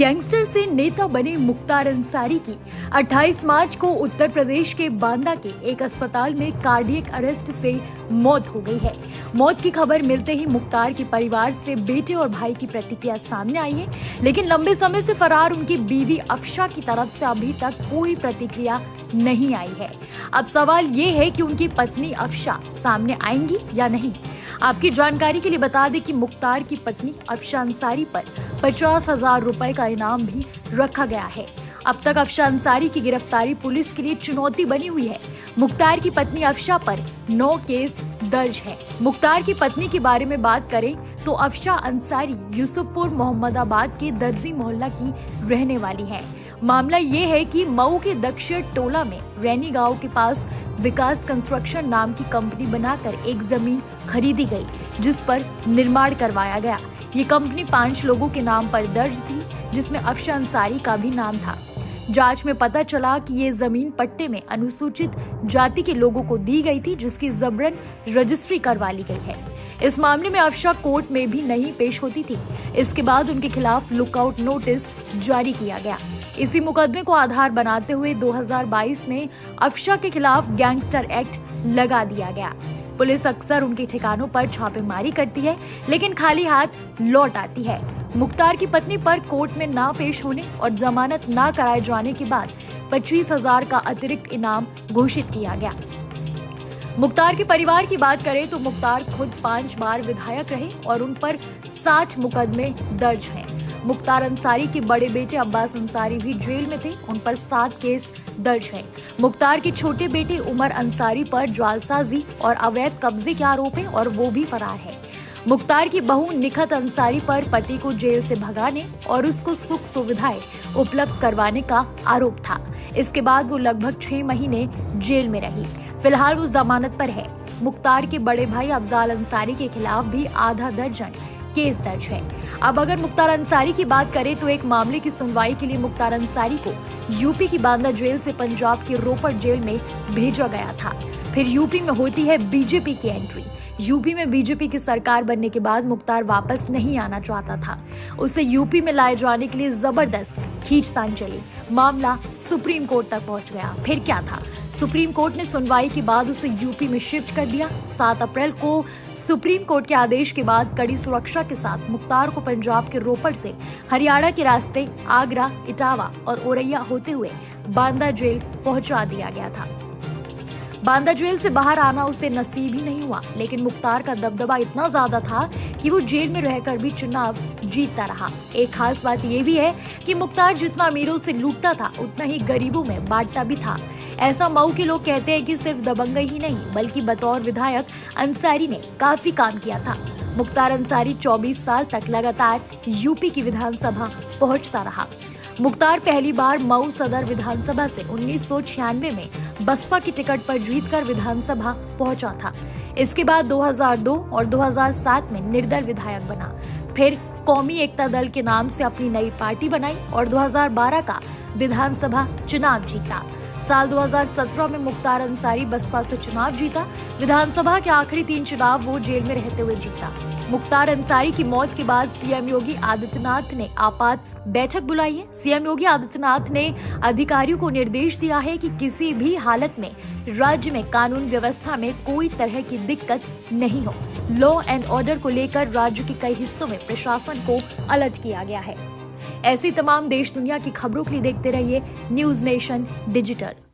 Gangster से नेता बने मुख्तार अंसारी की 28 मार्च को उत्तर प्रदेश के बांदा के एक अस्पताल में कार्डियक अरेस्ट से मौत हो गई है। मौत की खबर मिलते ही मुख्तार के परिवार से बेटे और भाई की प्रतिक्रिया सामने आई है, लेकिन लंबे समय से फरार उनकी बीवी अफशा की तरफ से अभी तक कोई प्रतिक्रिया नहीं आई है। अब सवाल ये है कि उनकी पत्नी अफशा सामने आएंगी या नहीं। आपकी जानकारी के लिए बता दें कि मुख्तार की पत्नी अफशा अंसारी पर 50,000 रुपए का इनाम भी रखा गया है। अब तक अफशा अंसारी की गिरफ्तारी पुलिस के लिए चुनौती बनी हुई है। मुख्तार की पत्नी अफशा पर 9 केस दर्ज है। मुख्तार की पत्नी के बारे में बात करें तो अफशा अंसारी यूसुफपुर मोहम्मदाबाद के दर्जी मोहल्ला की रहने वाली है। मामला ये है कि मऊ के दक्षिण टोला में रैनी गांव के पास विकास कंस्ट्रक्शन नाम की कंपनी बनाकर एक जमीन खरीदी गई, जिस पर निर्माण करवाया गया। ये कंपनी 5 लोगों के नाम पर दर्ज थी, जिसमें अफशा अंसारी का भी नाम था। जांच में पता चला कि ये जमीन पट्टे में अनुसूचित जाति के लोगों को दी गई थी, जिसकी जबरन रजिस्ट्री करवा ली गई है। इस मामले में अफशा कोर्ट में भी नहीं पेश होती थी। इसके बाद उनके खिलाफ लुकआउट नोटिस जारी किया गया। इसी मुकदमे को आधार बनाते हुए 2022 में अफशा के खिलाफ गैंगस्टर एक्ट लगा दिया गया। पुलिस अक्सर उनके ठिकानों पर छापेमारी करती है, लेकिन खाली हाथ लौट आती है। मुख्तार की पत्नी पर कोर्ट में ना पेश होने और जमानत ना कराए जाने के बाद 25,000 का अतिरिक्त इनाम घोषित किया गया। मुख्तार के परिवार की बात करें तो मुख्तार खुद 5 बार विधायक रहे और उन पर 60 मुकदमे दर्ज हैं। मुख्तार अंसारी के बड़े बेटे अब्बास अंसारी भी जेल में थे, उन पर 7 केस दर्ज हैं। मुख्तार के छोटे बेटे उमर अंसारी पर जालसाजी और अवैध कब्जे के आरोप हैं और वो भी फरार है। मुख्तार की बहू निखत अंसारी पर पति को जेल से भगाने और उसको सुख सुविधाएं उपलब्ध करवाने का आरोप था। इसके बाद वो लगभग 6 महीने जेल में रही। फिलहाल वो जमानत पर है। मुख्तार के बड़े भाई अफजाल अंसारी के खिलाफ भी आधा दर्जन केस दर्ज है। अब अगर मुख्तार अंसारी की बात करें तो एक मामले की सुनवाई के लिए मुख्तार अंसारी को यूपी की बांदा जेल से पंजाब की रोपड़ जेल में भेजा गया था। फिर यूपी में होती है बीजेपी की एंट्री। यूपी में बीजेपी की सरकार बनने के बाद मुख्तार वापस नहीं आना चाहता था। उसे यूपी में लाए जाने के लिए जबरदस्त खींचतान चली। मामला सुप्रीम कोर्ट तक पहुंच गया। फिर क्या था, सुप्रीम कोर्ट ने सुनवाई के बाद उसे यूपी में शिफ्ट कर दिया। 7 अप्रैल को सुप्रीम कोर्ट के आदेश के बाद कड़ी सुरक्षा के साथ मुख्तार को पंजाब के रोपड़ से हरियाणा के रास्ते आगरा, इटावा और औरैया होते हुए बांदा जेल पहुंचा दिया गया था। बांदा जेल से बाहर आना उसे नसीब ही नहीं हुआ, लेकिन मुख्तार का दबदबा इतना ज्यादा था कि वो जेल में रहकर भी चुनाव जीतता रहा। एक खास बात ये भी है कि मुख्तार जितना अमीरों से लूटता था, उतना ही गरीबों में बांटता भी था। ऐसा मऊ के लोग कहते हैं कि सिर्फ दबंगई ही नहीं, बल्कि बतौर विधायक अंसारी ने काफी काम किया था। मुख्तार अंसारी 24 साल तक लगातार यूपी की विधानसभा पहुंचता रहा। मुख्तार पहली बार मऊ सदर विधानसभा से 1996 में बसपा की टिकट पर जीतकर विधानसभा पहुंचा था। इसके बाद 2002 और 2007 में निर्दल विधायक बना। फिर कौमी एकता दल के नाम से अपनी नई पार्टी बनाई और 2012 का विधानसभा चुनाव जीता। साल 2017 में मुख्तार अंसारी बसपा से चुनाव जीता। विधानसभा के आखिरी 3 चुनाव वो जेल में रहते हुए जीता। मुख्तार अंसारी की मौत के बाद सीएम योगी आदित्यनाथ ने आपात बैठक बुलाई है। सीएम योगी आदित्यनाथ ने अधिकारियों को निर्देश दिया है कि किसी भी हालत में राज्य में कानून व्यवस्था में कोई तरह की दिक्कत नहीं हो। लॉ एंड ऑर्डर को लेकर राज्य के कई हिस्सों में प्रशासन को अलर्ट किया गया है। ऐसी तमाम देश दुनिया की खबरों के लिए देखते रहिए न्यूज़ नेशन डिजिटल।